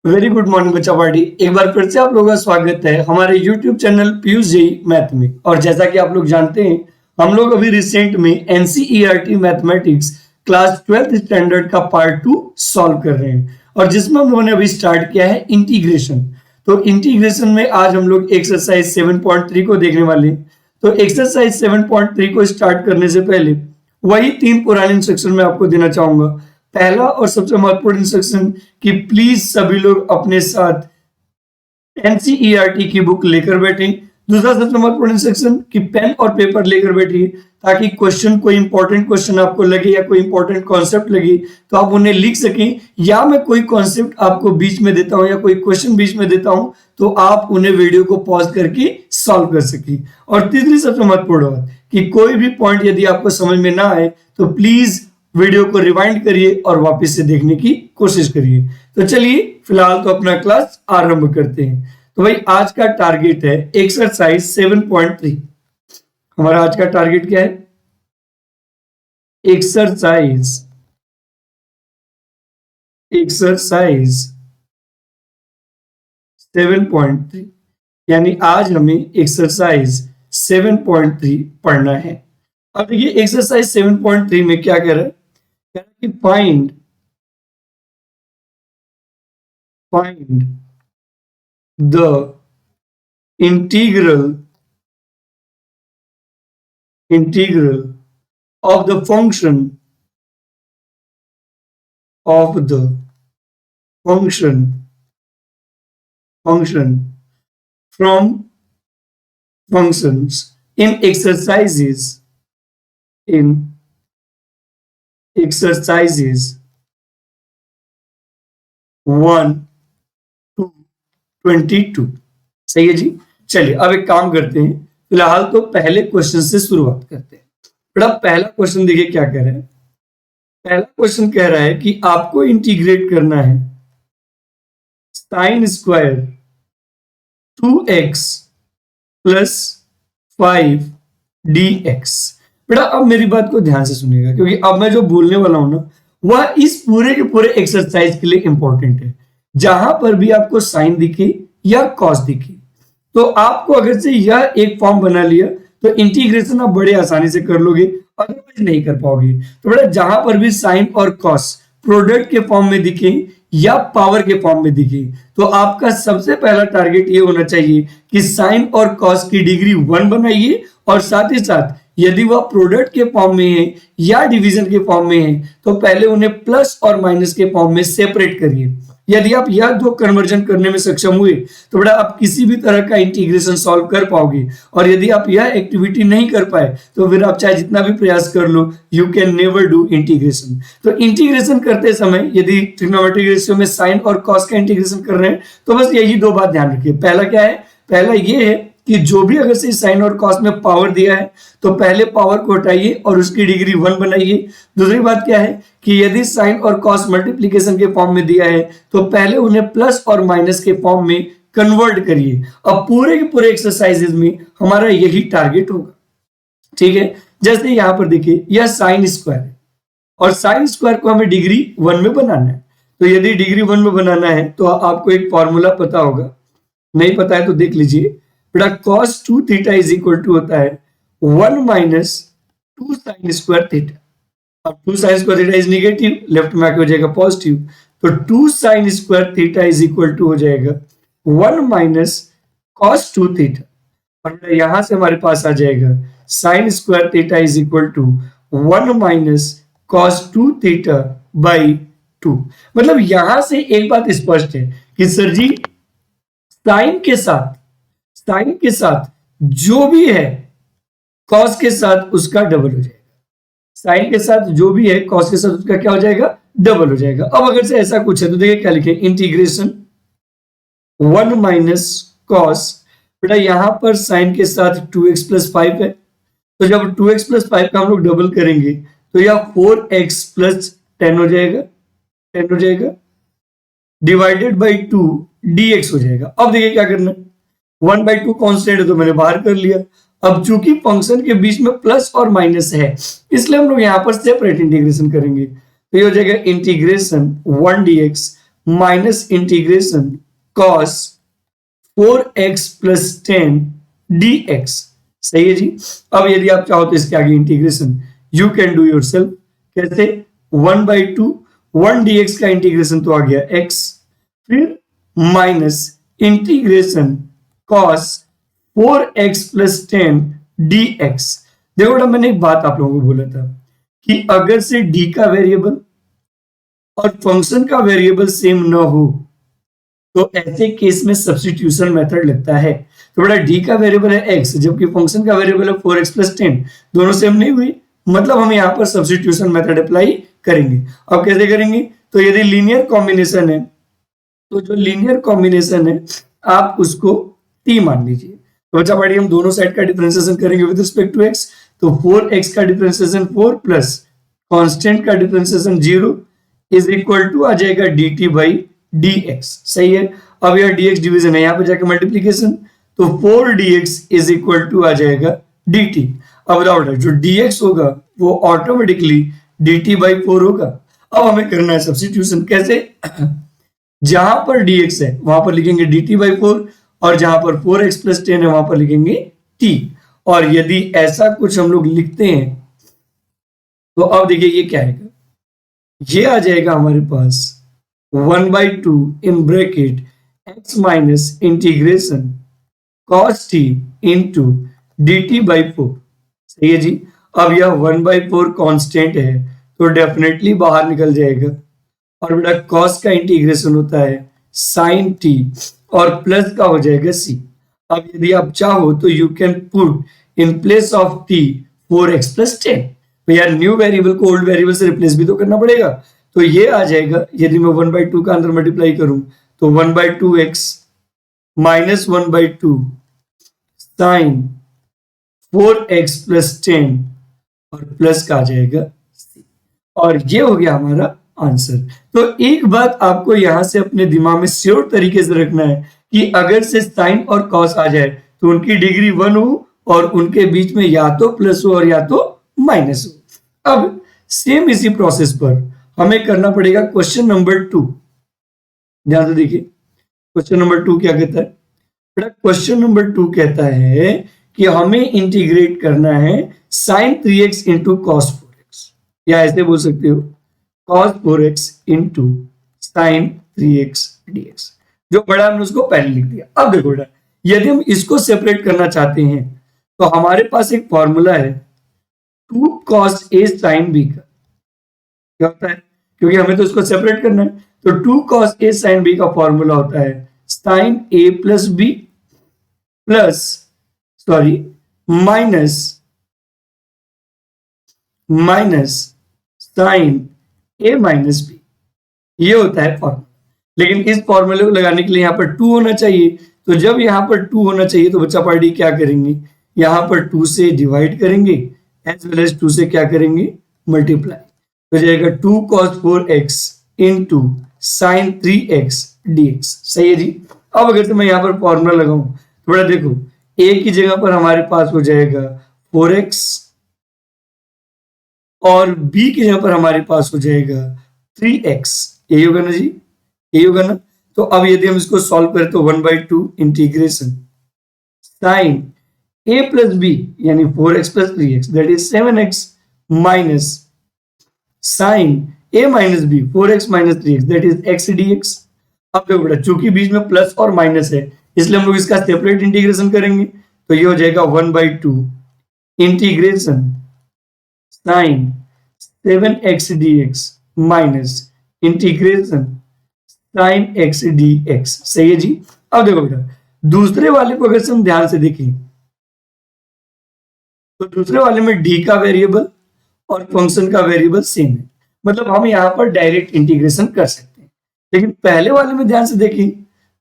Very good morning बच्चा party. एक बार फिर से आप लोगों का स्वागत है हमारे YouTube channel Piyush ji math में। और जैसा कि आप लोग जानते हैं, हम लोग अभी रिसेंट में NCERT mathematics class 12th standard का पार्ट 2 सॉल्व कर रहे हैं, और जिसमें हम लोगों ने अभी स्टार्ट किया है इंटीग्रेशन। तो इंटीग्रेशन में आज हम लोग एक्सरसाइज 7.3 को देखने वाले हैं। तो एक्सरसाइज 7.3 को स्टार्ट करने से पहले वही 3 पुराने इंस्ट्रक्शन मैं आपको देना चाहूंगा। पहला और सबसे महत्वपूर्ण इंस्ट्रक्शन कि प्लीज सभी लोग अपने साथ एनसीईआरटी की बुक लेकर बैठें। दूसरा सबसे महत्वपूर्ण इंस्ट्रक्शन कि पेन और पेपर लेकर बैठिए, ताकि क्वेश्चन कोई इंपॉर्टेंट क्वेश्चन आपको लगे या कोई इंपॉर्टेंट कॉन्सेप्ट लगे तो आप उन्हें लिख सकें, या मैं कोई कॉन्सेप्ट आपको बीच में देता हूं या कोई क्वेश्चन बीच में देता हूं तो आप उन्हें वीडियो को पॉज करके सॉल्व कर सकें। और तीसरी सबसे महत्वपूर्ण बात कि कोई भी पॉइंट यदि आपको समझ में ना आए तो प्लीज वीडियो को रिवाइंड करिए और वापस से देखने की कोशिश करिए। तो चलिए फिलहाल तो अपना क्लास आरंभ करते हैं। तो भाई आज का टारगेट है एक्सरसाइज 7.3। हमारा आज का टारगेट क्या है? एक्सरसाइज 7.3, यानी आज हमें एक्सरसाइज 7.3 पढ़ना है। अब देखिए एक्सरसाइज 7.3 में क्या कह रहा है कि find the integral of the function from functions in exercises 1 to 22। सही है जी। चलिए अब एक काम करते हैं, फिलहाल तो पहले क्वेश्चन से शुरुआत करते हैं। बड़ा पहला क्वेश्चन देखिए क्या कह रहा है। पहला क्वेश्चन कह रहा है कि आपको इंटीग्रेट करना है sine square 2x plus 5dx। बेटा अब मेरी बात को ध्यान से सुनिएगा, क्योंकि अब मैं जो बोलने वाला हूं ना वह इस पूरे के पूरे एक्सरसाइज के लिए इंपॉर्टेंट है। जहां पर भी आपको साइन दिखे या कॉस दिखे तो आपको अगर से यह एक फॉर्म बना लिया तो इंटीग्रेशन आप बड़े आसानी से कर लोगे, अदरवाइज नहीं कर पाओगे। तो बेटा जहां पर भी साइन और कॉस प्रोडक्ट के फॉर्म में दिखे या पावर के फॉर्म में दिखे तो आपका सबसे पहला टारगेट ये होना चाहिए कि साइन और कॉस की डिग्री 1 बनाइए, और साथ ही साथ यदि वह प्रोडक्ट के फॉर्म में है या डिवीजन के फॉर्म में है तो पहले उन्हें प्लस और माइनस के फॉर्म में सेपरेट करिए। यदि आप यह दो कन्वर्जन करने में सक्षम हुए तो बेटा आप किसी भी तरह का इंटीग्रेशन सॉल्व कर पाओगे। और यदि आप यह एक्टिविटी नहीं कर पाए तो फिर आप चाहे जितना भी प्रयास कर लो, you can never do integration. तो इंटीग्रेशन करते समय यदि ट्रिग्नोमेट्रिक रेशियो में साइन और कॉस का इंटीग्रेशन कर रहे हैं तो बस यही दो बात ध्यान रखिए। पहला क्या है? पहला ये है कि जो भी अगर से साइन और कॉस में पावर दिया है तो पहले पावर को हटाइए और उसकी डिग्री 1 बनाइए। दूसरी बात क्या है कि यदि साइन और कॉस मल्टीप्लिकेशन के फॉर्म में दिया है तो पहले उन्हें प्लस और माइनस के फॉर्म में कन्वर्ट करिए। अब पूरे के पूरे एक्सरसाइजेज में हमारा यही टारगेट होगा, ठीक है। जैसे यहां पर देखिए यह साइन स्क्वायर है और साइन स्क्वायर को हमें डिग्री 1 में बनाना है। तो यदि डिग्री 1 में बनाना है तो आपको एक फॉर्मूला पता होगा, नहीं पता है तो देख लीजिए। बेटा cos 2 theta is equal to होता है 1 माइनस 2 साइन स्क्वायर थीटा। अब 2 sine square theta is negative, left में आके हो जाएगा पॉजिटिव, तो 2 sine square theta is equal to हो जाएगा 1 माइनस cos 2 थीटा। और यहां से हमारे पास आ जाएगा sine square theta is equal to 1 minus cos 2 theta by 2। मतलब यहां से एक बात स्पष्ट है कि सर जी साइन के साथ जो भी है कॉस के साथ उसका डबल हो जाएगा। साइन के साथ जो भी है कॉस के साथ उसका क्या हो जाएगा? डबल हो जाएगा। अब अगर से ऐसा कुछ है तो देखिए क्या लिखे, इंटीग्रेशन 1 माइनस कॉस। बेटा यहां पर साइन के साथ 2x प्लस 5 है, तो जब 2x प्लस 5 का हम लोग डबल करेंगे तो यह 4x प्लस 10 हो जाएगा, डिवाइडेड बाई 2 dx हो जाएगा। अब देखिए क्या करना है, 1/2 कांस्टेंट है तो मैंने बाहर कर लिया। अब चूंकि फंक्शन के बीच में प्लस और माइनस है इसलिए हम लोग यहां पर सेपरेट इंटीग्रेशन करेंगे। तो ये हो जाएगा integration 1 dx minus integration cos 4x plus 10 dx। सही है जी। अब यदि आप चाहो तो इसके आगे integration you can do your self. कैसे? 1/2 1 dx का इंटीग्रेशन तो आ गया x, फिर minus integration cos 4x plus 10 dx। देखो ना, मैंने एक बात आप लोगों को बोला था कि अगर से d का वेरिएबल और फंक्शन का वेरिएबल सेम ना हो तो ऐसे केस में सब्स्टिट्यूशन मेथड लगता है। तो बड़ा d का वेरिएबल है x जबकि फंक्शन का वेरिएबल है 4x प्लस 10, दोनों सेम नहीं हुई, मतलब हम यहाँ पर सब्स्टिट्यूशन मेथड अप्लाई करेंगे। अब कैसे करेंगे? तो यदि लीनियर कॉम्बिनेशन है तो जो लीनियर कॉम्बिनेशन है आप उसको t मान लीजिए। तो बच्चा पढ़िए, हम दोनों साइड का डिफरेंशिएशन करेंगे विद रिस्पेक्ट टू x। तो 4x का डिफरेंशिएशन 4 प्लस कांस्टेंट का डिफरेंशिएशन 0 इज इक्वल टू आ जाएगा dt बाई dx। सही है। अब यह dx डिवीजन है, यहाँ पे जाके मल्टीप्लीकेशन, तो 4 dx इज इक्वल टू आ जाएगा dt। अब बताओ जो dx होगा वो ऑटोमेटिकली dt बाई 4 होगा। अब हमें करना है सब्स्टिट्यूशन। कैसे? जहां पर dx है वहां पर लिखेंगे dt बाई 4 और जहां पर 4x प्लस 10 है वहां पर लिखेंगे t। और यदि ऐसा कुछ हम लोग लिखते हैं तो अब देखिए ये क्या आएगा, ये आ जाएगा हमारे पास 1/2 in bracket x minus integration cos t into dt by 4। सही है जी। अब यह 1/4 कांस्टेंट है तो डेफिनेटली बाहर निकल जाएगा, और बेटा cos का इंटीग्रेशन होता है sin t और प्लस का हो जाएगा c। अब यदि आप चाहो तो you can put in place of t 4x plus 10। तो यार न्यू वेरिएबल को ओल्ड वेरिएबल से रिप्लेस भी तो करना पड़ेगा। तो ये आ जाएगा, यदि मैं 1/2 का अंदर मल्टीप्लाई करूं तो 1/2x minus 1/2 sign 4x plus 10 और प्लस का आ जाएगा c। और ये हो गया हमारा आंसर। तो एक बात आपको यहां से अपने दिमाग में श्योर तरीके से रखना है कि अगर से साइन और कॉस आ जाए तो उनकी डिग्री 1 हो और उनके बीच में या तो प्लस हो और या तो माइनस हो। अब सेम इसी प्रोसेस पर हमें करना पड़ेगा क्वेश्चन नंबर 2। ध्यान से देखिए, क्वेश्चन नंबर 2 क्या कहता है? बेटा क्वेश्चन नंबर 2 कहता है कि हमें इंटीग्रेट करना है sign 3x into cos 4x, या ऐसे बोल सकते हो cos 4x into sine 3x dx। जो बड़ा हमने उसको पहले लिख दिया। अब देखो बेटा, यदि हम इसको सेपरेट करना चाहते हैं तो हमारे पास एक फॉर्मूला है 2 cos a sin b का। क्या होता है? क्योंकि हमें तो इसको सेपरेट करना है, तो 2 cos a sin b का फॉर्मूला होता है sin a plus b plus minus sine a minus b। ये होता है फॉर्मूला। लेकिन इस फॉर्मूले को लगाने के लिए यहाँ पर 2 होना चाहिए। तो जब यहाँ पर 2 होना चाहिए तो बच्चा पार्टी क्या करेंगे, यहाँ पर 2 से डिवाइड करेंगे एज वेल एज 2 से क्या करेंगे, मल्टीप्लाई। तो जाएगा 2 cos 4x into sine 3x dx। सही है जी। अब अगर से मैं यहाँ पर फॉर्मूला लगाऊं तो बड़ा देखो, a की जगह पर हमारे पास हो जाएगा 4x और b की जगह पर हमारे पास हो जाएगा 3x। यही होगा ना जी, यही होगा ना। तो अब यदि हम इसको सॉल्व करें तो 1/2 integration sine a plus b यानी 4x plus 3x that is 7x minus sine a minus b 4x minus 3x that is x dx। अब देखो बेटा, चूंकि बीच में प्लस और माइनस है इसलिए हम लोग इसका सेपरेट इंटीग्रेशन करेंगे। तो ये हो जाएगा 1/2 integration sine 7x dx minus integration sine x dx। सही है जी। अब देखो बेटा, दूसरे वाले को अगर से हम ध्यान से देखें तो दूसरे वाले में d का वेरिएबल और फंक्शन का वेरिएबल सेम है, मतलब हम यहां पर डायरेक्ट इंटीग्रेशन कर सकते हैं। लेकिन पहले वाले में ध्यान से देखें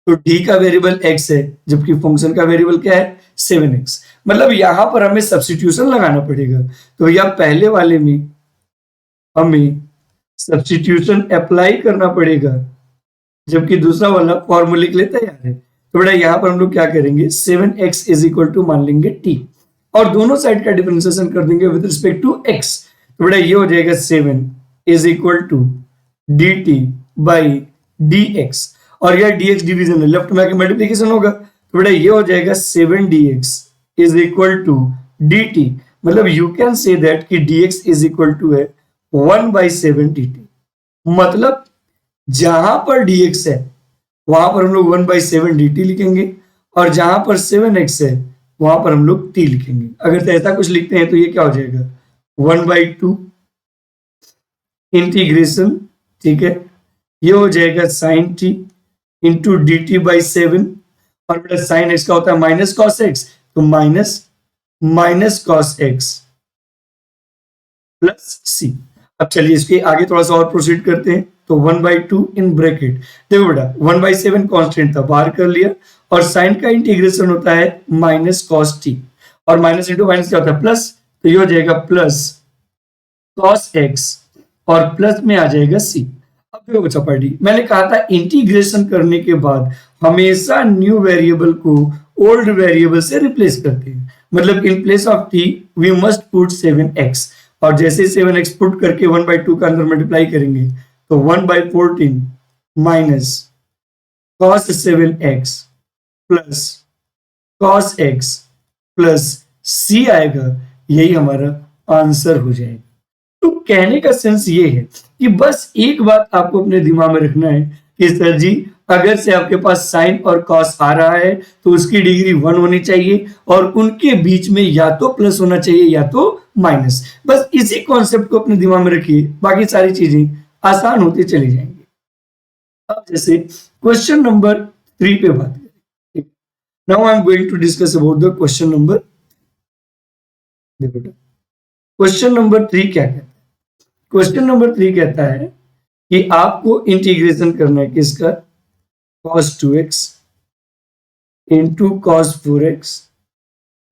तो d का वेरिएबल x है जबकि फंक्शन का वेरिएबल क्या है, 7x। मतलब यहां पर हमें सब्स्टिट्यूशन लगाना पड़ेगा। तो या पहले वाले में हमें सब्स्टिट्यूशन अप्लाई करना पड़ेगा जबकि दूसरा वाला फॉर्मूले के लिए तैयार है। तो बेटा यहाँ पर हम लोग क्या करेंगे, 7x इज इक्वल टू मान लेंगे t और दोनों साइड का डिफरेंशिएशन कर देंगे विद रिस्पेक्ट टू x। तो बेटा ये हो जाएगा 7 is equal to dt by dx, और यह dx डिवीजन है, लेफ्ट में आके मल्टीप्लीकेशन होगा, तो बेटा ये हो जाएगा 7dx is equal to dt, मतलब यू कैन से दैट कि dx इज इक्वल टू है 1/7 dt। मतलब जहां पर dx है वहां पर हम लोग 1/7 dt लिखेंगे, और जहां पर 7x है वहां पर हम लोग t लिखेंगे। अगर ऐसा कुछ लिखते हैं तो ये क्या हो जाएगा 1/2 इंटीग्रेशन, ठीक है, ये हो जाएगा sin t इंटू dt/7, और बेटा sin x का होता है माइनस कॉस एक्स, तो माइनस कॉस एक्स प्लस सी। अब चलिए इसके आगे थोड़ा सा और प्रोसीड करते हैं, तो 1/2 इन ब्रैकेट, देखो बेटा 1/7 कांस्टेंट था, बाहर कर लिया, और साइन का इंटीग्रेशन होता है माइनस कॉस टी, और माइनस इंटू माइनस क्या होता है प्लस, तो ये हो जाएगा प्लस कॉस एक्स, और प्लस में आ जाएगा सी। अब देखो बच्चा पार्टी, मैंने कहा था इंटीग्रेशन करने के बाद हमेशा न्यू वेरिएबल को ओल्ड वेरिएबल से रिप्लेस करते हैं, मतलब इन place of T V must put 7x, और जैसे 7x पुट करके 1/2 का अंदर मल्टीप्लाई करेंगे तो 1/14 minus cos 7x plus cos x plus c आएगा, यही हमारा आंसर हो जाएगा। तो कहने का सेंस ये है कि बस एक बात आपको अपने दिमाग में रखना है कि सर जी अगर से आपके पास साइन और कॉस आ रहा है तो उसकी डिग्री 1 होनी चाहिए, और उनके बीच में या तो प्लस होना चाहिए या तो माइनस। बस इसी कॉन्सेप्ट को अपने दिमाग में रखिए, बाकी सारी चीजें आसान होती चली जाएंगी। अब जैसे क्वेश्चन नंबर 3 पे बात करें, now I am going to discuss about the question number. देखो क्वेश्चन नंबर 3 क्या कहता है, क्वेश्चन नंबर 3 कहता है कि आपको इंटीग्रेशन करना है किसका, cos 2x into cos 4x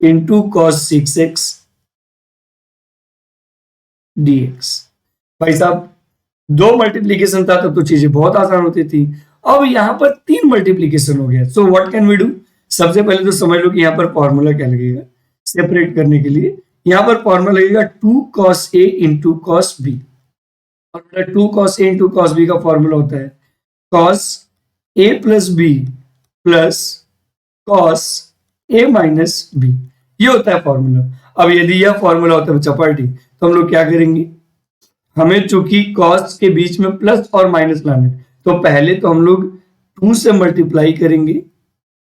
into cos 6x dx। भाई साहब दो मल्टीप्लीकेशन था तब तो चीजें बहुत आसान होती थी, अब यहां पर 3 मल्टीप्लीकेशन हो गया, so what can we do. सबसे पहले तो समझ लो कि यहां पर फॉर्मूला क्या लगेगा सेपरेट करने के लिए, यहां पर फॉर्मूला लगेगा 2 cos a into cos b, और 2 cos a into cos b का फॉर्मूला होता है cos a plus b plus cos a minus b, ये होता है फॉर्मूला। अब यदि यह फॉर्मूला होता है बच्चा पार्टी, तो हम लोग क्या करेंगे, हमें चूंकि cos के बीच में प्लस और माइनस लाना है, तो पहले तो हम लोग 2 से मल्टीप्लाई करेंगे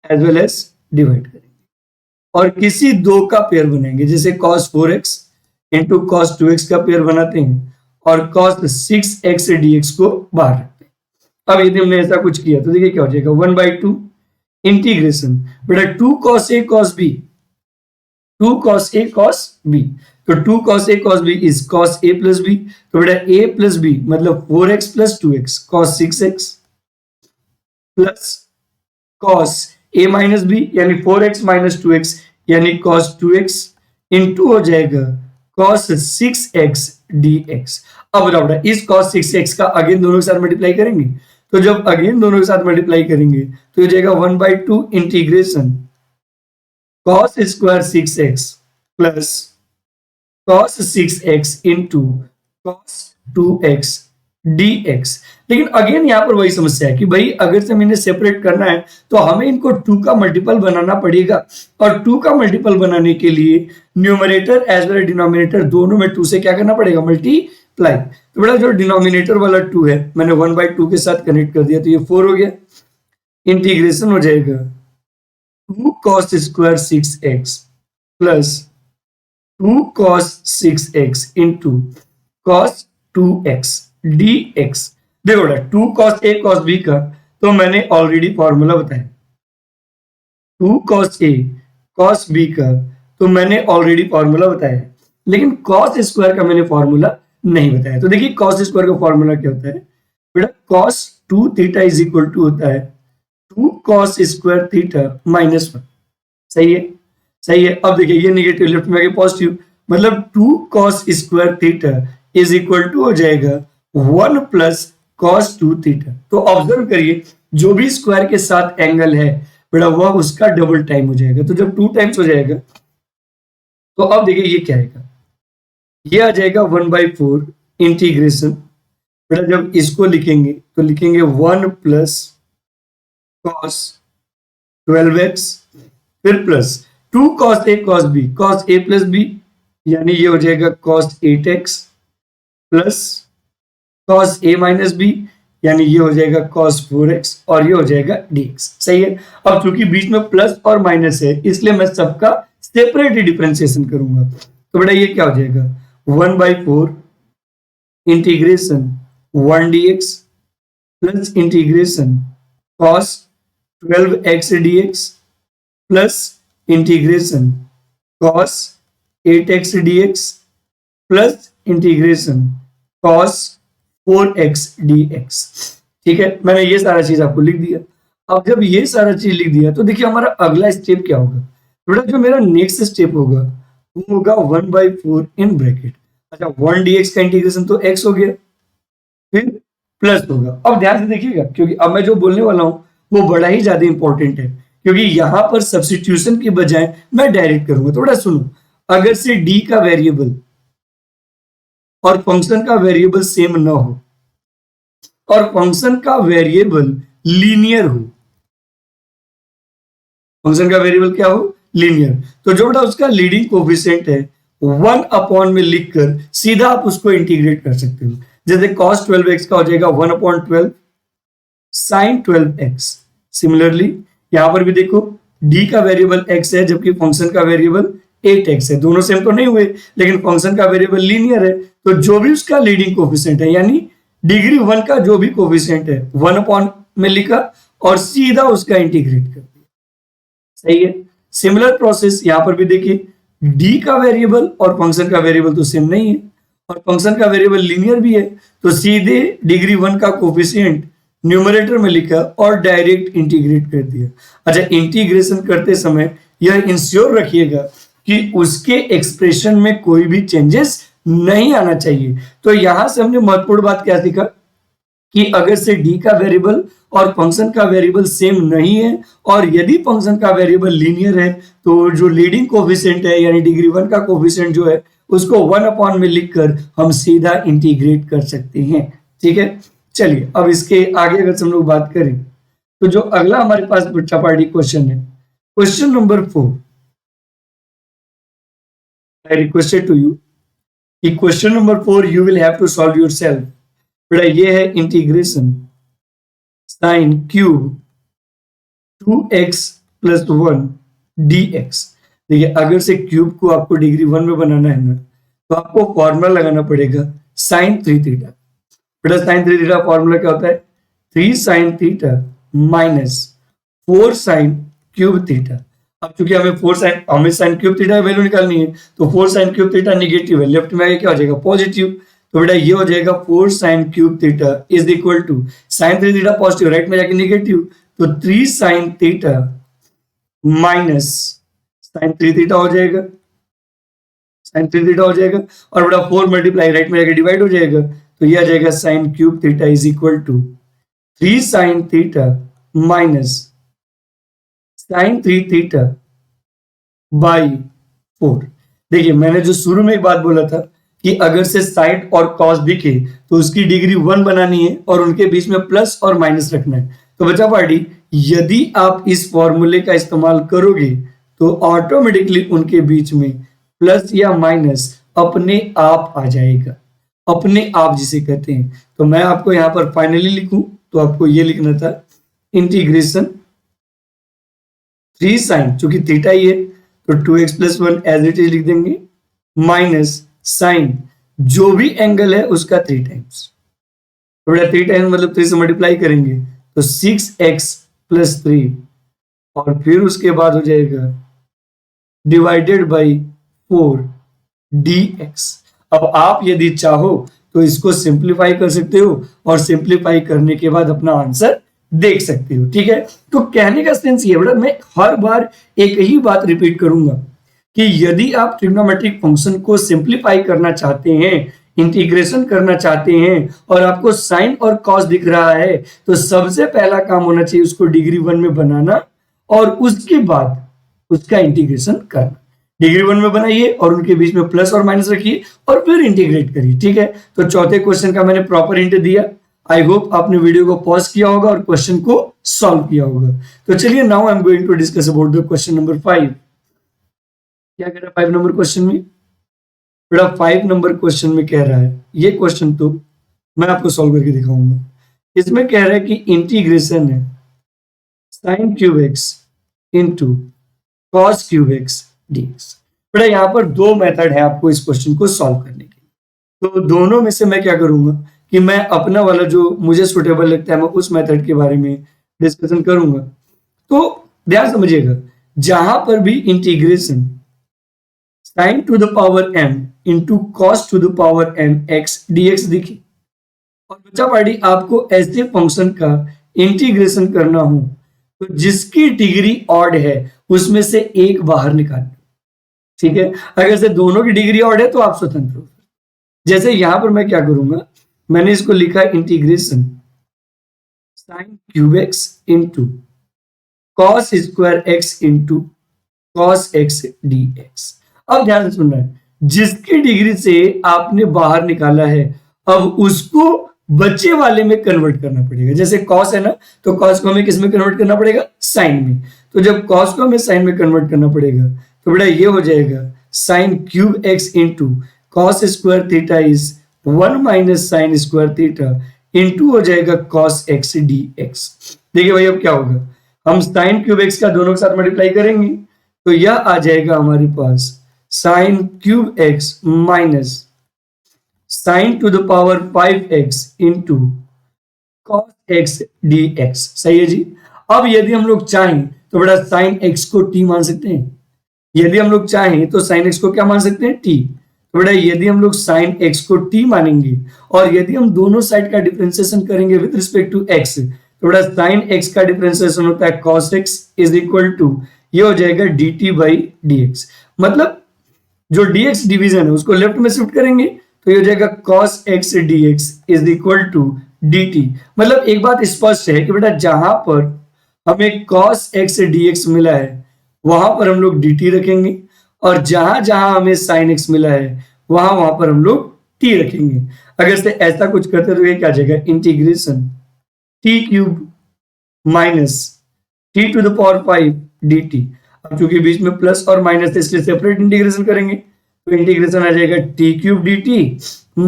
एज वेल एज डिवाइड करेंगे, और किसी दो का पेयर बनाएंगे, जैसे cos 4x into cos 2x का पेयर बनाते हैं, और cos 6x dx को बाहर रखते हैं। अब यदि हमने ऐसा कुछ किया तो देखिए क्या हो जाएगा 1/2 इंटीग्रेशन, बेटा 2 cos a cos b, 2 cos a cos b, तो 2 cos a cos b is cos a plus b, तो बेटा a प्लस b मतलब 4x plus 2x cos 6x plus cos a minus b यानी 4x minus 2x यानी cos 2x into हो जाएगा cos 6x dx। अब बताओ बेटा इस cos 6x का अगेन दोनों के साथ मल्टीप्लाई करेंगे, तो जब अगेन दोनों के साथ मल्टीप्लाई करेंगे तो ये जाएगा 1/2 integration cos square 6x plus cos 6x into cos 2x dx। लेकिन अगेन यहां पर वही समस्या है कि भाई अगर से मैंने सेपरेट करना है तो हमें इनको 2 का मल्टीपल बनाना पड़ेगा, और 2 का मल्टीपल बनाने के लिए न्यूमरेटर एज वेल डिनोमिनेटर दोनों में 2 से क्या करना पड़ेगा मल्टीप्लाई। तो बेटा जो डिनोमिनेटर वाला 2 है मैंने 1/2 के साथ कनेक्ट कर दिया, तो ये 4 हो गया, इंटीग्रेशन हो जाएगा 2 cos square 6x plus 2 cos 6x into cos 2x dx। देखो बेटा 2 cos a cos b का तो मैंने ऑलरेडी फॉर्मूला बताया, 2 cos a cos b का तो मैंने ऑलरेडी फॉर्मूला बताया, लेकिन cos स्क्वायर का मैंने फॉर्मूला नहीं बताया। तो देखिए cos स्क्वायर का फॉर्मूला क्या होता है बेटा, cos 2 theta is equal to होता है 2 cos स्क्वायर थीटा माइनस 1। सही है, सही है। अब देखिए ये नेगेटिव लेफ्ट में आगे पॉजिटिव, मतलब 2 cos square theta is equal to हो जाएगा 1 प्लस cos 2 थीटा। तो ऑब्जर्व करिए जो भी स्क्वायर के साथ एंगल है बेटा वह उसका डबल टाइम हो जाएगा, तो जब 2 टाइम्स हो जाएगा तो अब देखिए ये क्या आएगा, ये आ जाएगा 1/4 इंटीग्रेशन बेटा जब इसको लिखेंगे तो लिखेंगे 1 प्लस कॉस 12x, फिर plus 2 cos A cos B, cos A plus B, यानी ये हो जाएगा cos 8x, plus cos A minus B, यानी ये हो जाएगा cos 4x, और ये हो जाएगा dx। सही है। अब चूंकि बीच में प्लस और माइनस है इसलिए मैं सबका सेपरेट ही डिफरेंशिएशन करूंगा। तो बेटा ये क्या हो जाएगा 1/4 integration 1 dx plus integration cos 12x dx plus integration cos 8x dx plus integration cos 4x dx। ठीक है, मैंने ये सारा चीज आपको लिख दिया। अब जब ये सारा चीज लिख दिया तो देखिए हमारा अगला स्टेप क्या होगा। बेटा जो मेरा नेक्स्ट स्टेप होगा वो होगा 1/4 इन ब्रैकेट। अच्छा 1 dx का इंटीग्रेशन तो x हो गया, फिर प्लस होगा। अब ध्यान से देखिएगा क्योंकि अब मैं जो बोलने वाला हूं वो बड़ा ही ज्यादा इंपॉर्टेंट है, क्योंकि यहां पर सब्स्टिट्यूशन की बजाय मैं डायरेक्ट करूंगा। थोड़ा सुनो, अगर से d का वेरिएबल और फंक्शन का वेरिएबल सेम ना हो और फंक्शन का वेरिएबल लीनियर हो, फंक्शन का वेरिएबल क्या हो लीनियर, तो जो बेटा उसका लीडिंग कोफिशिएंट है 1 अपॉन में लिखकर सीधा आप उसको इंटीग्रेट कर सकते हो। जैसे cos 12x का हो जाएगा 1/12 sin 12x। सिमिलरली यहां पर भी देखो d का वेरिएबल x है जबकि फंक्शन का वेरिएबल 8x है। दोनों सेम तो नहीं हुए लेकिन फंक्शन का वेरिएबल लीनियर है, तो जो भी उसका लीडिंग कोफिशिएंट है यानी डिग्री 1 का जो भी कोफिशिएंट है 1 अपॉन में लिखा और सीधा उसका इंटीग्रेट कर दिया। सही है। सिमिलर प्रोसेस यहां पर भी देखिए d का वेरिएबल और फंक्शन का वेरिएबल तो सेम नहीं है और फंक्शन का वेरिएबल लीनियर भी है, तो सीधे डिग्री 1 का कोफिशिएंट न्यूमरेटर में लिखा और डायरेक्ट इंटीग्रेट कर दिया। अच्छा इंटीग्रेशन करते समय यह इंश्योर रखिएगा कि उसके एक्सप्रेशन में कोई भी चेंजेस नहीं आना चाहिए। तो यहां से हमने महत्वपूर्ण बात क्या सीखा कि अगर से d का वेरिएबल और फंक्शन का वेरिएबल सेम नहीं है और यदि फंक्शन का वेरिएबल लीनियर है तो जो लीडिंग कोफिशिएंट है यानी डिग्री 1 का कोफिशिएंट जो है उसको 1 अपॉन में लिखकर हम सीधा इंटीग्रेट कर सकते हैं। ठीक है, चलिए अब इसके आगे अगर हम लोग बात करें तो जो अगला हमारे पास चपाटी क्वेश्चन है, question number 4। I requested to you कि question number 4 you will have to solve yourself. बेटा ये है integration sine cube 2x + 1 dx। देखिए अगर से क्यूब को आपको डिग्री 1 में बनाना है ना तो आपको फॉर्मूला लगाना पड़ेगा sin 3 थीटा। बेटा sin 3 थीटा फॉर्मूला क्या होता है 3 sin theta minus 4 sin cube theta. अब चूंकि हमें sin क्यूब थीटा वैल्यू निकालनी है तो 4 sin क्यूब थीटा निगेटिव है, लेफ्ट में आगे क्या हो जाएगा पॉजिटिव, तो बेटा ये हो जाएगा 4 sin cube theta is equal to sin 3 theta positive right में जाके निगेटिव, तो 3 sin theta minus sin 3 theta हो जाएगा, sin 3 थीटा हो जाएगा और बेटा 4 मल्टीप्लाई राइट में जाके डिवाइड हो जाएगा, तो ये आ जाएगा sin cube theta is equal to 3 sin theta minus sin 3 theta by 4। देखिए मैंने जो शुरू में एक बात बोला था कि अगर से साइन और कॉस दिखे तो उसकी डिग्री 1 बनानी है और उनके बीच में प्लस और माइनस रखना है। तो बच्चा पार्टी यदि आप इस फॉर्मूले का इस्तेमाल करोगे तो ऑटोमेटिकली उनके बीच में प्लस या माइनस अपने आप आ जाएगा, अपने आप जिसे कहते हैं। तो मैं आपको यहां पर फाइनली लिखूं तो आपको ये लिखना था इंटीग्रेशन 3 sin, चूंकि थीटा ही है तो 2x + 1 एज इट इज लिख देंगे माइनस साइन जो भी एंगल है उसका 3 टाइम्स, तो बेटा 3 टाइम्स मतलब 3 से मल्टीप्लाई करेंगे तो 6x + 3 और फिर उसके बाद हो जाएगा डिवाइडेड बाई 4 dx। अब आप यदि चाहो तो इसको सिंप्लीफाई कर सकते हो और सिंप्लीफाई करने के बाद अपना आंसर देख सकते हो। ठीक है, तो कहने का सेंस ये बेटा मैं हर बार एक ही बात रिपीट करूंगा कि यदि आप ट्रिग्नोमेट्रिक फंक्शन को सिंप्लीफाई करना चाहते हैं, इंटीग्रेशन करना चाहते हैं और आपको साइन और कॉस दिख रहा है तो सबसे पहला काम होना चाहिए उसको डिग्री 1 में बनाना और उसके बाद उसका इंटीग्रेशन करना। डिग्री 1 में बनाइए और उनके बीच में प्लस और माइनस रखिए और फिर इंटीग्रेट करिए, ठीक है। तो चौथे क्वेश्चन का मैंने प्रॉपर हिंट दिया। आई होप आपने वीडियो को पॉज किया होगा और क्वेश्चन को सॉल्व किया होगा। तो चलिए now I am going to discuss about the question number 5। क्या कह रहा है 5 नंबर क्वेश्चन में? बेटा 5 नंबर क्वेश्चन में कह रहा है, ये क्वेश्चन तो मैं आपको सॉल्व करके दिखाऊंगा। इसमें कह रहा है कि इंटीग्रेशन है sin cube x into cos cube x dx. बेटा यहाँ पर दो मेथड है आपको इस क्वेश्चन को सॉल्व करने के। तो दोनों में से मैं क्या करूंगा कि मैं अपना वाला जो मुझे सुटेबल लगता है मैं उस मेथड के बारे में डिस्कशन करूंगा। तो ध्यान समझिएगा, जहां पर भी integration sin to the power m into cos to the power m x dx दिखे और बच्चा पार्टी आपको ऐसे फंक्शन का इंटीग्रेशन करना हो तो जिसकी डिग्री ऑड है उसमें से एक बाहर निकालना, ठीक है। अगर से दोनों की डिग्री ऑड है तो आप स्वतंत्र हो। जैसे यहां पर मैं क्या करूंगा, मैंने इसको लिखा integration sin cube x into cos square x into cos x dx. अब ध्यान से सुनना है, जिसकी डिग्री से आपने बाहर निकाला है अब उसको बच्चे वाले में कन्वर्ट करना पड़ेगा। जैसे कॉस है ना, तो कॉस को हमें किस में कन्वर्ट करना पड़ेगा? साइन में। तो जब कॉस को हमें साइन में कन्वर्ट करना पड़ेगा तो बेटा ये हो जाएगा sign cube x into cos square theta is 1 minus sign square theta into हो जाएगा कॉस एक्स डी एक्स। देखिए भाई अब क्या होगा, हम साइन क्यूब एक्स का दोनों के साथ मल्टीप्लाई करेंगे तो यह आ जाएगा हमारे पास sine cube x minus sine to the power 5x into cos x d x. सही है जी। अब यदि हम लोग चाहें तो बेटा साइन एक्स को t मान सकते हैं, यदि हम लोग चाहें तो साइन एक्स को क्या मान सकते हैं? t। तो बेटा यदि हम लोग साइन एक्स को t मानेंगे और यदि हम दोनों साइड का डिफरेंशिएशन करेंगे विद रिस्पेक्ट टू x तो बेटा साइन एक्स का डिफरेंशिएशन होता है cos x is equal to ये हो जाएगा dt बाई dx। मतलब जो dx डिवीजन है उसको लेफ्ट में शिफ्ट करेंगे तो ये हो जाएगा cos x dx is equal to dt। मतलब एक बात स्पष्ट है कि बेटा जहां पर हमें cos x dx मिला है वहां पर हम लोग dt रखेंगे और जहां जहां हमें sin x मिला है वहां पर हम लोग t रखेंगे। अगर से ऐसा कुछ करते तो ये क्या आ जाएगा integration t cube minus t to the power 5 dt। अब चूंकि बीच में प्लस और माइनस है इसलिए सेपरेट इंटीग्रेशन करेंगे तो इंटीग्रेशन आ जाएगा t cube dt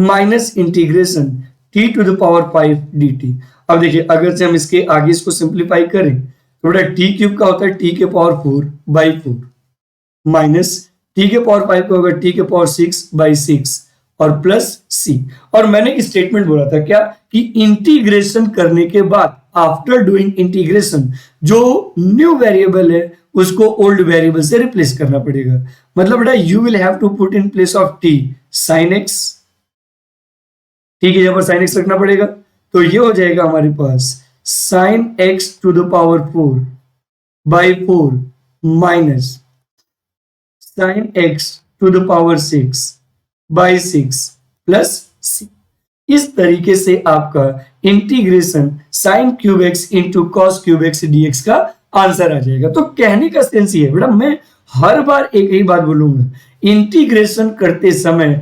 minus integration t to the power 5 dt। अब देखिए अगर से हम इसके आगे इसको सिंप्लीफाई करें तो बेटा t क्यूब का होता है t के पावर 4 बाई 4 माइनस t के पावर 5 का होगा t के पावर 6 बाई 6 और प्लस c। और मैंने एक स्टेटमेंट बोला था क्या कि इंटीग्रेशन करने के बाद आफ्टर डूइंग इंटीग्रेशन जो न्यू वेरिएबल है उसको ओल्ड वेरिएबल से रिप्लेस करना पड़ेगा। मतलब बेटा you will have to put in place of t sin x, ठीक है, यहां पर sin x रखना पड़ेगा तो ये हो जाएगा हमारे पास sin x to the power 4 by 4 minus sin x to the power 6 by 6 plus c। इस तरीके से आपका integration sin cube x into cos cube x dx का आंसर आ जाएगा। तो कहने का सेंस ये है बेटा, मैं हर बार एक ही बात बोलूंगा, इंटीग्रेशन करते समय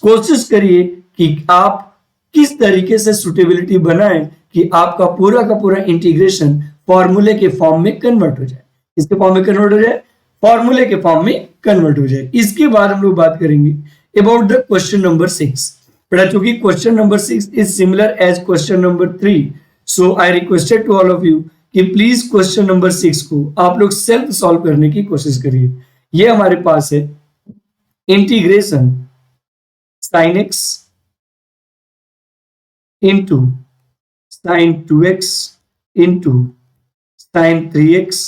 कोशिश करिए कि आप किस तरीके से सुटेबिलिटी बनाएं कि आपका पूरा का पूरा इंटीग्रेशन फॉर्मूले के फॉर्म में कन्वर्ट हो जाए। इसके फॉर्म में कन्वर्ट हो जाए, फॉर्मूले के फॉर्म में कन्वर्ट हो जाए। इसके बाद हम लोग बात करेंगे अबाउट द क्वेश्चन नंबर 6। बेटा चूंकि question number 6 is similar as question number 3 so I requested to all of you कि प्लीज क्वेश्चन नंबर 6 को आप लोग सेल्फ सॉल्व करने की कोशिश करिए। ये हमारे पास है integration sin x into sin 2x into sin 3x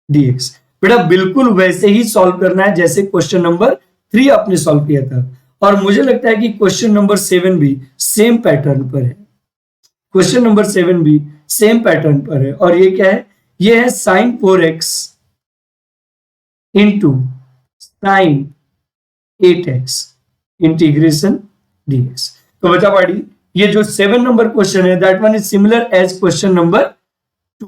dx। बेटा बिल्कुल वैसे ही सॉल्व करना है जैसे क्वेश्चन नंबर 3 आपने सॉल्व किया था और मुझे लगता है कि क्वेश्चन नंबर 7 भी सेम पैटर्न पर है। क्वेश्चन नंबर 7 भी सेम पैटर्न पर है और ये क्या है, ये है sin 4x into sin 8x integration dx। तो बचा पार्टी ये जो 7 नंबर क्वेश्चन है that one is similar as question number 2।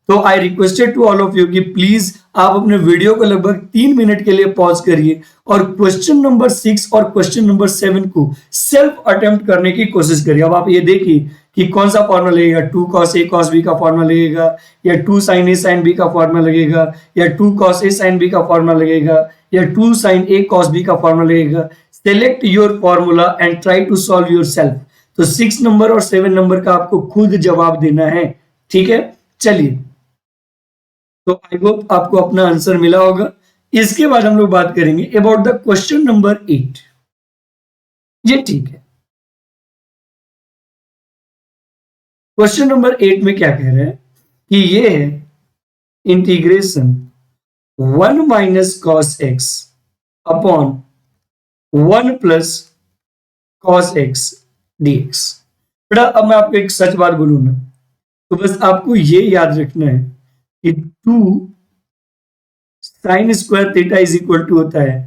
तो I requested to all of you कि प्लीज आप अपने वीडियो को लगभग 3 मिनट के लिए पॉज करिए और क्वेश्चन नंबर 6 और क्वेश्चन नंबर 7 को सेल्फ अटेम्प्ट करने की कोशिश करिए। अब आप ये देखिए कि कौन सा फॉर्मूला लगेगा, 2 cos a cos b का फॉर्मूला लगेगा, या 2 sin a sin b का फॉर्मूला लगेगा, या 2 cos a sin b का फॉर्मूला लगेगा, या 2 sin a cos b का फॉर्मूला लगेगा। Select your formula and try to solve yourself. तो 6 नंबर और 7 नंबर का आपको खुद जवाब देना है, ठीक है। चलिए, तो आई होप आपको अपना आंसर मिला होगा। इसके बाद हम लोग बात करेंगे अबाउट द क्वेश्चन नंबर 8। ये ठीक है, क्वेश्चन नंबर 8 में क्या कह रहे हैं कि ये है integration 1 minus cos x upon 1 plus cos x dx. बेटा अब मैं आपको एक सच बात बोलूं ना, तो बस आपको ये याद रखना है कि 2 sine square theta is equal to होता है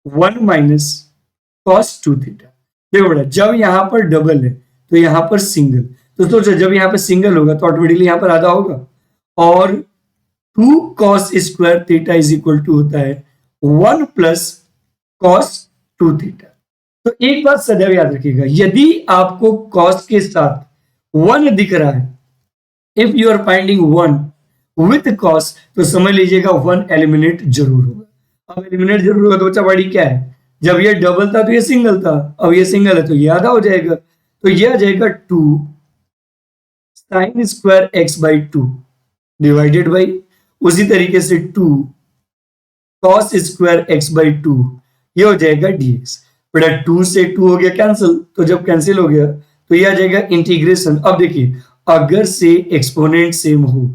1 माइनस कॉस 2 थीटा। देखो बेटा, जब यहां पर डबल है तो यहां पर सिंगल, तो सोचो जब यहां पर सिंगल होगा तो ऑटोमेटिकली यहां पर आधा होगा। और 2 cos square theta is equal to होता है 1 प्लस कॉस 2 थीटा। तो एक बात सदैव याद रखिएगा, यदि आपको कॉस के साथ 1 दिख रहा है, if you are finding 1 with cos, तो समझ लीजिएगा 1 एलिमिनेट जरूर होगा। अब एलिमिनेट जरूर होगा तो बच्चा बड़ी क्या है, जब ये डबल था तो ये सिंगल था, अब ये सिंगल है तो ये आधा हो जाएगा, तो ये आ जाएगा 2 sine square x by 2 divided by, उसी तरीके से 2 कॉस स्क्वायर एक्स बाई 2, ये हो जाएगा डीएक्स। बेटा 2 से 2 हो गया कैंसिल, तो जब कैंसिल हो गया तो ये आ जाएगा इंटीग्रेशन। अब देखिए, अगर से एक्सपोनेंट सेम हो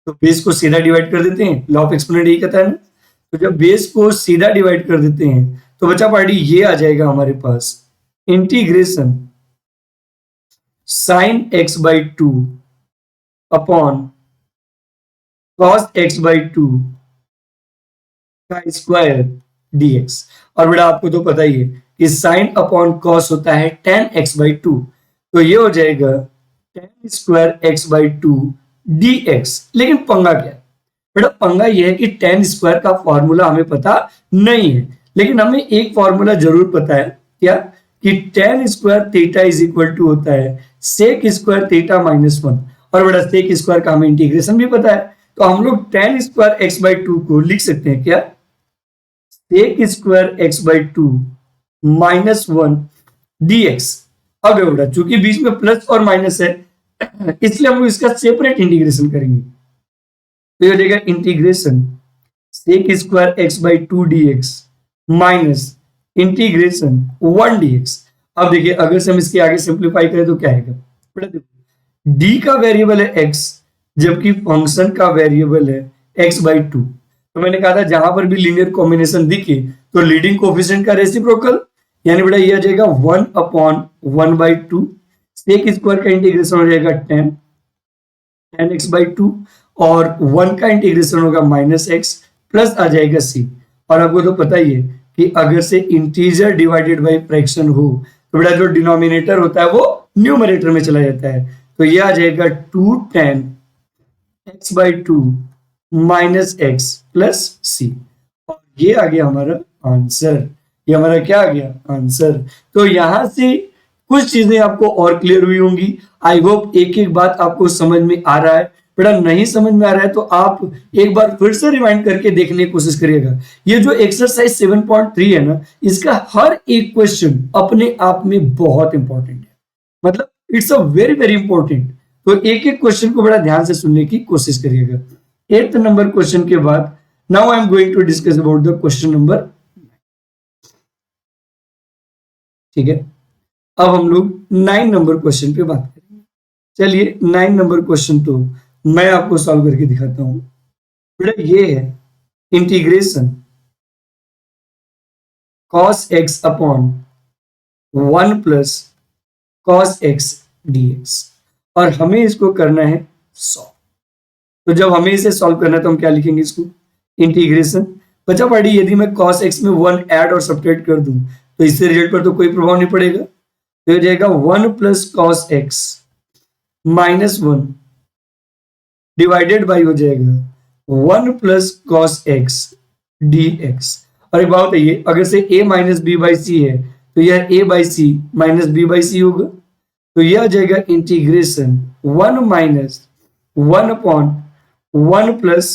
तो बेस को सीधा डिवाइड कर देते हैं, लॉ ऑफ एक्सपोनेंट यही कहता है ना। तो जब बेस को सीधा डिवाइड कर देते हैं तो बचा पार्टी ये आ जाएगा हमारे पास integration sine x by 2 upon cos x by 2 का स्क्वायर डीएक्स। और बेटा आपको तो पता ही है कि साइन अपॉन कॉस होता है tan x बाई 2, तो ये हो जाएगा tan square x by 2 dx। लेकिन पंगा क्या है बेटा, पंगा ये है कि tan स्क्वायर का फॉर्मूला हमें पता नहीं है, लेकिन हमें एक फॉर्मूला जरूर पता है, क्या कि tan square theta is equal to होता है सेक स्क्वायर थीटा माइनस 1। और बेटा सेक स्क्वायर का हमें इंटीग्रेशन भी पता है, तो हम लोग tan स्क्वायर एक्स बाई 2 को लिख सकते हैं क्या, sec square x by 2 minus 1 dx। अब देखो बेटा, चूंकि बीच में प्लस और माइनस है इसलिए हम लोग इसका सेपरेट इंटीग्रेशन करेंगे, तो ये हो जाएगा integration sec square x by 2 dx minus integration 1 dx। अब देखिए, अगर से हम इसके आगे सिंप्लीफाई करें तो क्या आएगा बेटा, देखो d का वेरिएबल है x, जबकि फंक्शन का वेरिएबल है x बाई 2। तो मैंने कहा था जहां पर भी लीनियर कॉम्बिनेशन दिखे तो लीडिंग कोफिशिएंट का रेसिप्रोकल, यानी बेटा ये आ जाएगा 1 अपॉन 1 बाई 2, सेक स्क्वायर का इंटीग्रेशन हो जाएगा tan x बाई 2, और 1 का इंटीग्रेशन होगा माइनस एक्स, प्लस आ जाएगा c। और आपको तो पता ही है कि अगर से इंटीजर डिवाइडेड बाई फ्रैक्शन हो तो बेटा जो डिनोमिनेटर होता है वो न्यूमरेटर में चला जाता है, तो ये आ जाएगा 2 tan x by 2 minus x plus c. और ये आ गया हमारा आंसर, ये हमारा क्या आ गया आंसर। तो यहां से कुछ चीजें आपको और क्लियर हुई होंगी। आई होप एक एक बात आपको समझ में आ रहा है। बेटा नहीं समझ में आ रहा है तो आप एक बार फिर से रिवाइंड करके देखने की कोशिश करिएगा। ये जो एक्सरसाइज 7.3 है ना, इसका हर एक क्वेश्चन अपने आप में बहुत इंपॉर्टेंट है, मतलब it's a very very important. तो एक एक क्वेश्चन को बड़ा ध्यान से सुनने की कोशिश करिएगा। 8th नंबर क्वेश्चन के बाद now I am going to discuss about the question number, ठीक है। अब हम लोग 9 नंबर क्वेश्चन पे बात करेंगे। चलिए 9 नंबर क्वेश्चन तो मैं आपको सॉल्व करके दिखाता हूं। बेटा ये है integration cos x upon 1 plus cos x dx, और हमें इसको करना है सॉल्व। तो जब हमें इसे सॉल्व करना है तो हम क्या लिखेंगे, इसको इंटीग्रेशन बचा पार्टी, यदि मैं cos x में 1 ऐड और सब्ट्रैक्ट कर दूं तो इससे रिजल्ट पर तो कोई प्रभाव नहीं पड़ेगा, तो हो जाएगा 1 plus cos x minus 1 divided by हो जाएगा 1 plus cos x d x. और एक बात बताइए, अगर से a minus b by c है तो यह a by c minus b by c होगा, तो यह आ जाएगा integration 1 minus 1 upon 1 plus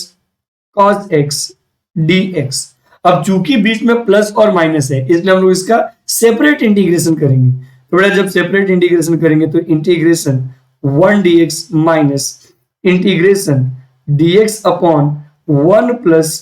cos x d x. अब चूंकि बीच में प्लस और माइनस है इसलिए हम लोग इसका सेपरेट इंटीग्रेशन करेंगे। तो बेटा जब सेपरेट इंटीग्रेशन करेंगे तो integration 1 dx minus integration dx upon 1 plus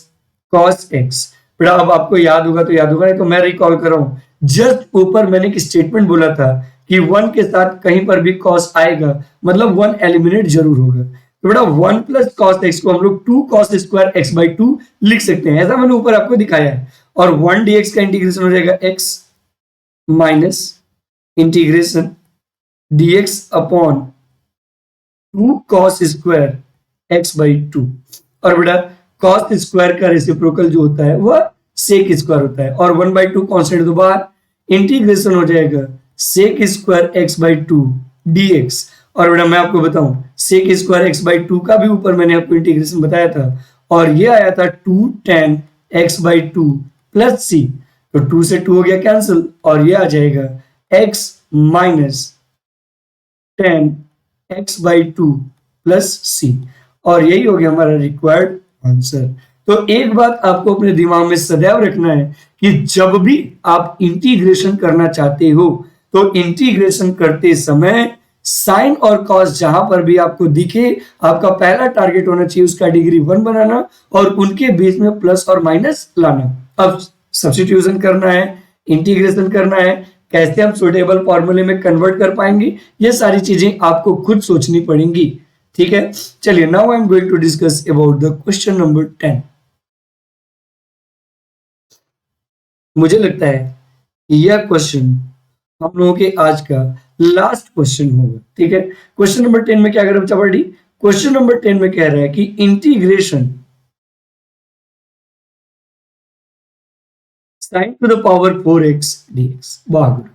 cos x. बेटा अब आपको याद होगा तो याद होगा, नहीं तो मैं रिकॉल कर रहा हूं, जस्ट ऊपर मैंने एक स्टेटमेंट बोला था कि 1 के साथ कहीं पर भी कॉस आएगा मतलब 1 एलिमिनेट जरूर होगा। तो बेटा 1 प्लस कॉस एक्स को हम लोग 2 कॉस स्क्वायर एक्स बाई 2 लिख सकते हैं, ऐसा मैंने ऊपर आपको दिखाया है। और 1 dx का इंटीग्रेशन हो जाएगा x minus integration dx upon 2 cos square x by 2। और बेटा कॉस स्क्वायर का रेसिप्रोकल जो होता है वह सेक स्क्वायर होता है, और 1 बाई 2 कॉन्स्टेंट तो बाहर, इंटीग्रेशन हो जाएगा sec square x by 2 dx। और बेटा मैं आपको बताऊं सेक स्क्वायर एक्स बाई 2 का भी ऊपर मैंने आपको इंटीग्रेशन बताया था, और ये आया था 2 tan एक्स बाई 2 प्लस सी। तो 2 से 2 हो गया कैंसिल, और ये आ जाएगा x minus tan x by 2 plus c. और यही हो गया हमारा रिक्वायर्ड आंसर। तो एक बात आपको अपने दिमाग में सदैव रखना है कि जब भी आप इंटीग्रेशन करना चाहते हो तो इंटीग्रेशन करते समय साइन और कॉस जहां पर भी आपको दिखे, आपका पहला टारगेट होना चाहिए उसका डिग्री 1 बनाना और उनके बीच में प्लस और माइनस लाना। अब सब्स्टिट्यूशन करना है, इंटीग्रेशन करना है, कैसे हम सुटेबल फॉर्मूले में कन्वर्ट कर पाएंगे, ये सारी चीजें आपको खुद सोचनी पड़ेंगी। ठीक है, चलिए now I am going to discuss about the question number 10। मुझे लगता है यह क्वेश्चन हम लोगों के आज का लास्ट क्वेश्चन होगा। ठीक है, क्वेश्चन नंबर 10 में क्या कर रहा है बच्चा पढ़ी, क्वेश्चन नंबर 10 में कह रहा है कि integration sign to the power 4x dx। बहुत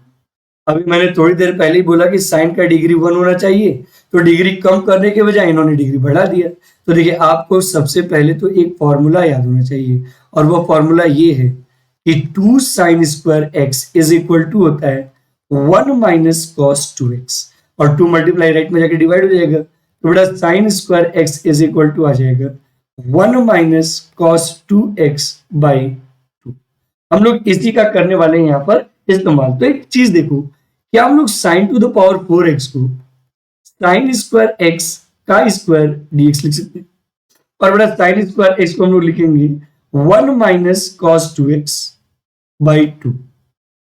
अभी मैंने थोड़ी देर पहले ही बोला कि साइन का डिग्री 1 होना चाहिए, तो डिग्री कम करने के बजाय इन्होंने डिग्री बढ़ा दिया। तो देखिए आपको सबसे पहले तो एक फॉर्मूला याद होना चाहिए, और वो फॉर्मूला ये है कि 2 sine square x is equal to होता है 1 माइनस कॉस 2x, और 2 मल्टीप्लाई राइट में जाके डिवाइड हो जाएगा। तो बेटा sine square x is equal to आ जाएगा 1 माइनस कॉस 2x बाई 2। हम लोग इसी का करने वाले हैं यहाँ पर इस्तेमाल। तो एक चीज देखो, क्या हम लोग sign to the power 4x को साइन स्क्वायर एक्स का स्क्वायर dx लिख सकते हैं, और बेटा साइन स्क्वायर एक्स को हम लोग लिखेंगे 1 minus cos 2x by 2,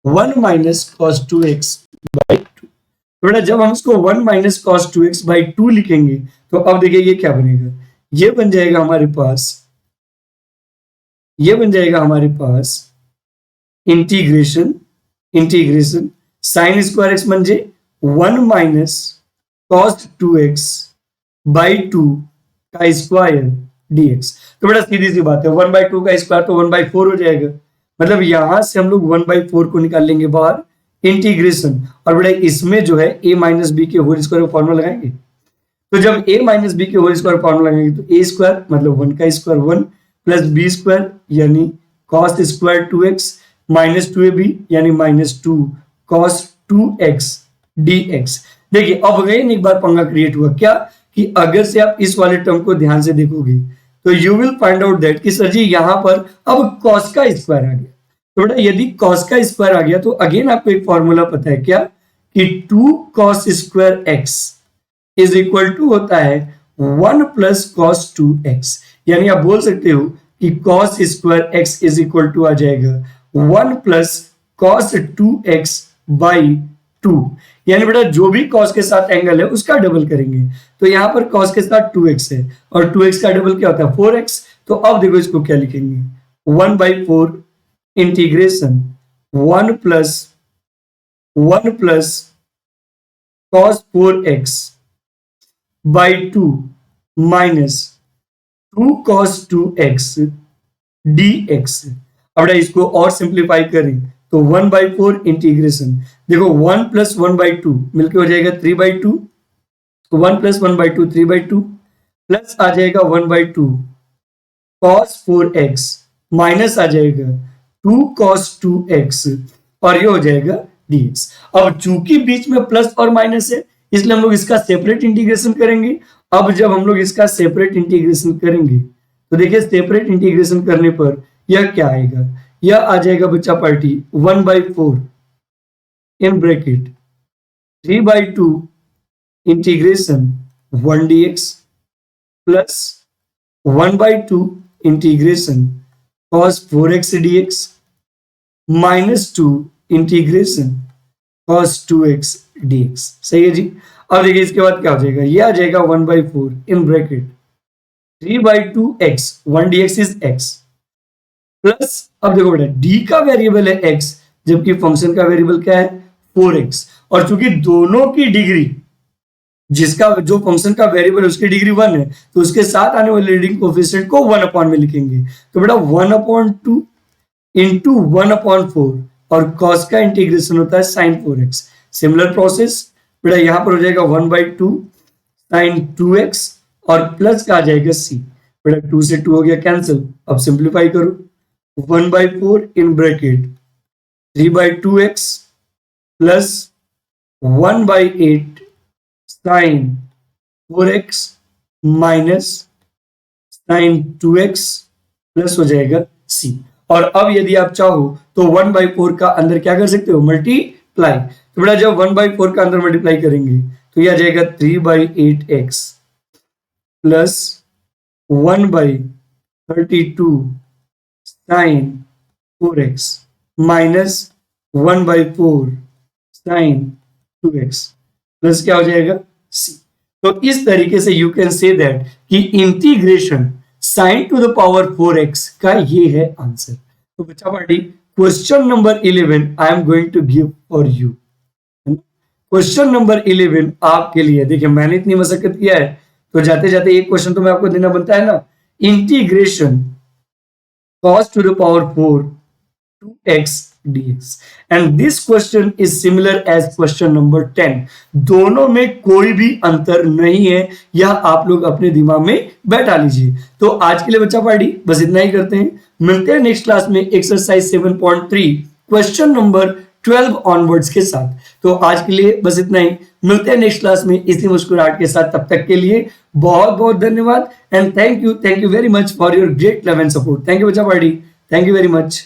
1 minus cos 2x by 2। तो बेटा जब हम इसको 1 माइनस कॉस 2x बाई 2 लिखेंगे तो अब देखिए ये क्या बनेगा, ये बन जाएगा हमारे पास, ये बन जाएगा हमारे पास integration integration sine square x म्हणजे 1 माइनस कॉस 2x बाई 2 का स्क्वायर dx। तो बेटा सीधी सी बात है, 1 बाई 2 का स्क्वायर तो 1 बाई 4 हो जाएगा, मतलब यहां से हम लोग 1 बाई 4 को निकाल लेंगे बाहर, इंटीग्रेशन, और बेटा इसमें जो है a माइनस बी के होल स्क्वायर फॉर्मूला लगाएंगे। तो जब a माइनस बी के होल स्क्वायर फॉर्मूला लगाएंगे तो a स्क्वायर मतलब 1 का स्क्वायर 1 प्लस बी स्क्वायर यानी cos square 2x minus 2ab यानी माइनस 2 कॉस 2x dx। देखिए अब अगेन एक बार पंगा क्रिएट हुआ, क्या कि अगर से आप इस वाले टर्म को ध्यान से देखोगे तो you will find out that कि सर जी यहां पर अब कॉस का स्क्वायर आ गया। तो बेटा यदि कॉस का स्क्वायर आ गया तो अगेन आपको एक फॉर्मूला पता है क्या, कि 2 cos square x is equal to होता है 1 प्लस कॉस 2x, यानी आप बोल सकते हो कि cos square x is equal to आ जाएगा 1 प्लस कॉस 2x बाई 2, यानी बेटा जो भी कॉस के साथ एंगल है उसका डबल करेंगे। तो यहां पर कॉस के साथ 2x है और 2x का डबल क्या होता है 4x। तो अब देखो इसको क्या लिखेंगे 1 by 4 integration 1 plus cos 4x by 2 minus 2 cos 2x dx। अब इसको और सिंप्लीफाई करें तो 1 बाई 4 इंटीग्रेशन, देखो 1 प्लस 1 बाई 2 मिलकर हो जाएगा 3 by 2, 1 plus 1 by 2 3 by 2, plus आ जाएगा 1/2 cos 4x माइनस आ जाएगा 2 cos 2x और ये हो जाएगा dx। अब चूंकि बीच में प्लस और माइनस है इसलिए हम लोग इसका सेपरेट इंटीग्रेशन करेंगे। अब जब हम लोग इसका सेपरेट इंटीग्रेशन करेंगे तो देखिए सेपरेट इंटीग्रेशन करने पर यह क्या आएगा, यह आ जाएगा बच्चा party 1/4 in bracket 3/2 integration 1 dx plus 1/2 integration cos 4x dx minus 2 integration cos 2x dx। सही है जी। अब देखिए इसके बाद क्या हो जाएगा, ये आ जाएगा 1/4 in bracket 3/2 x 1 dx is x plus, अब देखो बेटा d का वेरिएबल है x जबकि फंक्शन का वेरिएबल क्या है 4x और चूंकि दोनों की डिग्री, जिसका जो फंक्शन का वेरिएबल है उसकी डिग्री 1 है तो उसके साथ आने वाले लीडिंग कोएफिशिएंट को 1 में लिखेंगे। तो बेटा 1/2 इंटू 1/4 और cos का इंटीग्रेशन होता है sin 4x। सिमिलर प्रोसेस बेटा यहां पर हो जाएगा 1/2 sin 2x और प्लस का आ जाएगा c। बेटा 2 से 2 हो गया कैंसिल। अब सिंप्लीफाई करो 1/4 in bracket 3/2x plus 1/8 sin 4x minus sin 2x plus हो जाएगा c। और अब यदि आप चाहो तो 1/4 का अंदर क्या कर सकते हो, मल्टीप्लाई। तो बेटा जब 1/4 का अंदर मल्टीप्लाई करेंगे तो यह आ जाएगा 3/8x plus 1/32 sin 4x minus 1/4 sin 2x plus क्या हो जाएगा c। तो इस तरीके से यू कैन से दैट कि integration sin to the power 4x का ये है आंसर। तो बच्चा party question number 11 I am going to give for you. Question number 11 आपके लिए। देखिए मैंने इतनी मशक्कत किया है तो जाते जाते एक क्वेश्चन तो मैं आपको देना बनता है ना। Integration cos to the power 4 2x dx and this question is similar as question number 10। दोनों में कोई भी अंतर नहीं है, यह आप लोग अपने दिमाग में बैठा लीजिए। तो आज के लिए बच्चा पार्टी बस इतना ही करते हैं, मिलते हैं नेक्स्ट क्लास में एक्सरसाइज 7.3 क्वेश्चन नंबर 12 ऑनवर्ड्स के साथ। तो आज के लिए बस इतना ही, मिलते हैं नेक्स्ट क्लास में इसी मुस्कुराहट के साथ। तब तक के लिए बहुत बहुत धन्यवाद and thank you very much for your great love and support. Thank you बच्चा party, thank you very much.